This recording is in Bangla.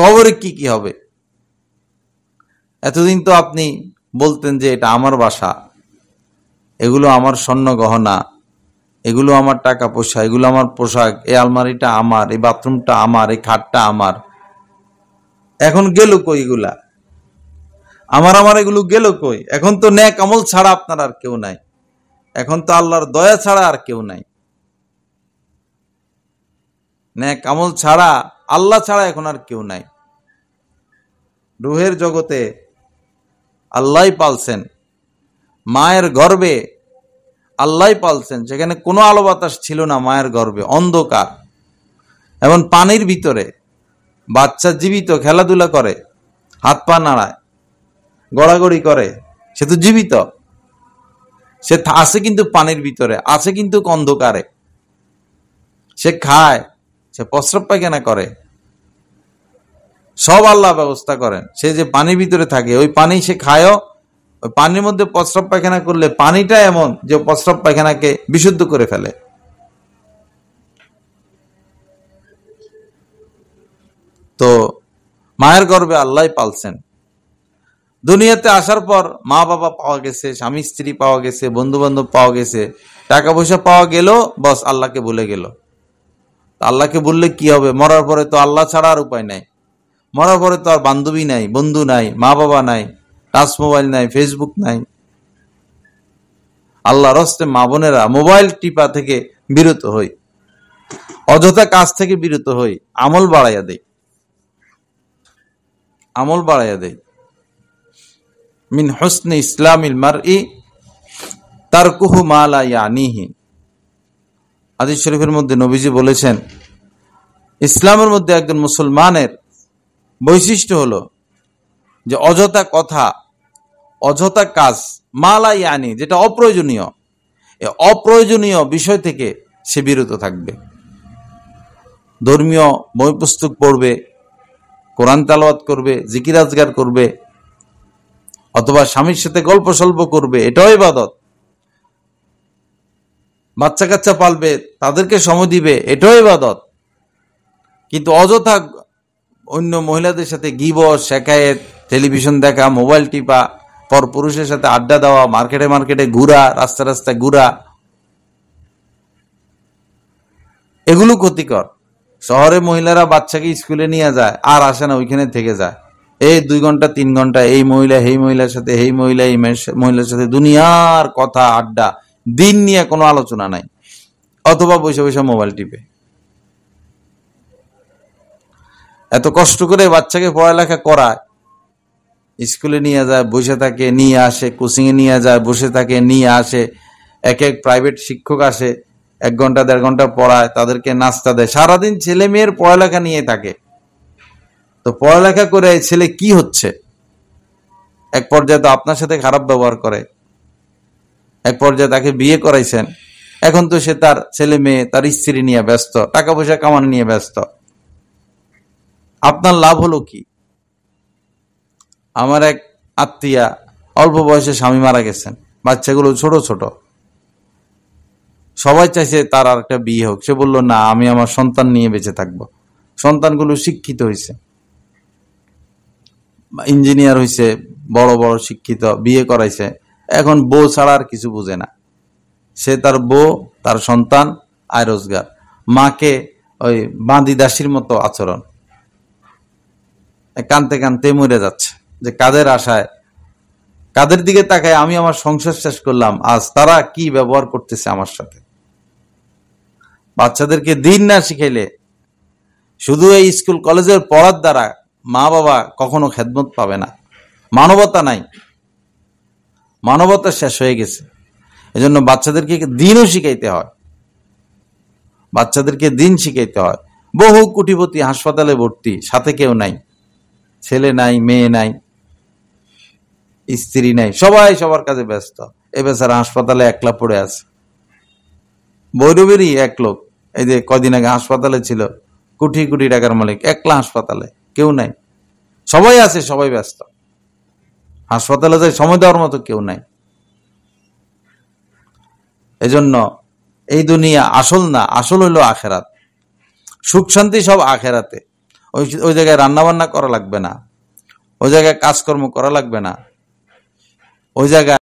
কবরে কি কি হবে? এতদিন তো আপনি বলতেন যে এটা আমার বাসা, এগুলো আমার স্বর্ণ গহনা, এগুলো আমার টাকা পয়সা, এগুলো আমার পোশাক, এই আলমারিটা আমার, এই বাথরুমটা আমার, এই খাটটা আমার। এখন গেল কই এগুলা? আমার আমার এগুলো গেল কই? এখন তো নেক আমল ছাড়া আপনার আর কেউ নাই, এখন তো আল্লাহর দয়া ছাড়া আর কেউ নাই। নেক আমল ছাড়া, আল্লাহ ছাড়া এখন আর কেউ নাই। রুহের জগতে আল্লাহই পালছেন, মায়ের গর্ভে আল্লাহই পালছেন, সেখানে কোনো আলো বাতাস ছিল না, মায়ের গর্ভে অন্ধকার, এবং পানির ভিতরে বাচ্চা জীবিত, খেলাধুলা করে, হাত পা নাড়ায়, গড়াগড়ি করে, সে তো জীবিত, সে আছে কিন্তু পানির ভিতরে, আছে কিন্তু অন্ধকারে, সে খায়, সে প্রস্রাব পায়খানা করে, সব আল্লাহ ব্যবস্থা করেন। সে যে পানির ভিতরে থাকে, ওই পানি সে খায়ও, ওই পানির মধ্যে প্রস্রাব পায়খানা করলে পানিটা এমন যে প্রস্রাব পায়খানাকে বিশুদ্ধ করে ফেলে। তো মায়ের গর্ভে আল্লাহ পালছেন। দুনিয়াতে আসার পর মা বাবা পাওয়া গেছে, স্বামী স্ত্রী পাওয়া গেছে, বন্ধু বান্ধব পাওয়া গেছে, টাকা পয়সা পাওয়া গেল, বস আল্লাহকে ভুলে গেল। আল্লাহকে বললে কি হবে? মরার পরে তো আল্লাহ ছাড়া আর উপায় নাই। মরার পরে তো আর বান্ধবী নাই, বন্ধু নাই, মা বাবা নাই, টাচ মোবাইল নাই, ফেসবুক নাই। আল্লাহর হস্তে মা বোনেরা মোবাইল টিপা থেকে বিরত হই, অযথা কাজ থেকে বিরত হই, আমল বাড়াইয়া দেই, আমল বাড়াইয়া দেই। মিন হুসনি ইসলামিল মারই তারকুহু মা লা ইয়ানিহি। হাদিস শরীফের মধ্যে নবীজি বলেছেন, ইসলামের মধ্যে একজন মুসলমানের বৈশিষ্ট্য হলো যে অযথা কথা, অযথা কাজ, মা লা ইয়ানি, যেটা অপ্রয়োজনীয়, এই অপ্রয়োজনীয় বিষয় থেকে সে বিরত থাকবে। ধর্মীয় বই পুস্তক পড়বে, কোরআন তেলাওয়াত করবে, জিকির আজগার করবে, অথবা স্বামীর সাথে গল্প সল্প করবে, এটাও ইবাদত। বাচ্চা কাচ্চা পালবে, তাদেরকে সময় দিবে, এটাও ইবাদত। কিন্তু অযথা অন্য মহিলাদের সাথে গীবত, শেখায়েত, টেলিভিশন দেখা, মোবাইল টিপা, পরপুরুষের সাথে আড্ডা দেওয়া, মার্কেটে মার্কেটে ঘুরা, রাস্তা রাস্তায় ঘুরা, এগুলো ক্ষতিকর। শহরে মহিলারা বাচ্চাকে স্কুলে নিয়ে যায়, আর আসে না, ওইখানে থেকে যায়, এই 2 ঘন্টা 3 ঘন্টা এই মহিলা এই মহিলার সাথে, এই মহিলা এই মহিলার সাথে দুনিয়ার কথা, আড্ডা, দিন নিয়ে কোনো আলোচনা নাই, অথবা বসে বসে মোবাইল টিপে। এত কষ্ট করে বাচ্চাকে পড়ালেখা করায়, স্কুলে নিয়ে যায়, বসে থাকে, নিয়ে আসে, কোচিং এ নিয়ে যায়, বসে থাকে, নিয়ে আসে, এক এক প্রাইভেট শিক্ষক আসে, 1 ঘন্টা 1.5 ঘন্টা পড়ায়, তাদেরকে নাস্তা দেয়, সারাদিন ছেলে মেয়ের পড়ালেখা নিয়ে থাকে। তো পড়ালেখা করে ছেলে কি হচ্ছে? এক পর্যায়ে তো আপনার সাথে খারাপ ব্যবহার করে, এক পর্যায়ে তাকে বিয়ে করাইছেন, এখন তো সে তার ছেলে মেয়ে, তার স্ত্রী নিয়ে ব্যস্ত, টাকা পয়সা কামানো নিয়ে ব্যস্ত। আপনার লাভ হলো কি? আমার এক আত্মীয়া অল্প বয়সে স্বামী মারা গেছেন, বাচ্চাগুলো ছোট ছোট, সবাই চাইছে তার আর একটা বিয়ে হোক। সে বলল, না, আমি আমার সন্তান নিয়ে বেঁচে থাকবো। সন্তানগুলো শিক্ষিত হয়েছে, ইঞ্জিনিয়ার হয়েছে, বড় বড় শিক্ষিত, বিয়ে করাইছে, এখন বউ ছাড়া আর কিছু বুঝে না। সে তার বউ, তার সন্তান, আয় রোজগার, মাকে ওই বাঁধি দাসীর মতো আচরণ, কানতে কানতে মরে যাচ্ছে যে কাদের আশায়, কাদের দিকে তাকায় আমি আমার সংসার শেষ করলাম, আজ তারা কি ব্যবহার করতেছে আমার সাথে। বাচ্চাদেরকে দিন না শিখাইলে, শুধু এই স্কুল কলেজের পড়ার দ্বারা মা বাবা কখনো খেদমত পাবে না। মানবতা নাই, মানবতা শেষ হয়ে গেছে। এজন্য বাচ্চাদেরকে দিনও শিখাইতে হয়, বাচ্চাদেরকে দিন শিখাইতে হয়। বহু কোটিপতি হাসপাতালে ভর্তি, সাথে কেউ নাই, ছেলে নাই, মেয়ে নাই, স্ত্রী নাই, সবাই সবার কাজে ব্যস্ত। এ বেচারা হাসপাতালে একলা পড়ে আছে। বৈরবেরই এক লোক, এই যে কদিন আগে হাসপাতালে ছিল, কোটি কোটি টাকার মালিক, একলা হাসপাতালে, কেউ নাই, সবাই আছে, সবাই ব্যস্ত, হাসপাতালে যায় সময় দেওয়ার মতো কেউ নাই। এজন্য এই দুনিয়া আসল না, আসল হইল আখেরাত। সুখ শান্তি সব আখেরাতে। ওই জায়গায় রান্না বান্না করা লাগবে না, ওই জায়গায় কাজকর্ম করা লাগবে না, ওই জায়গায়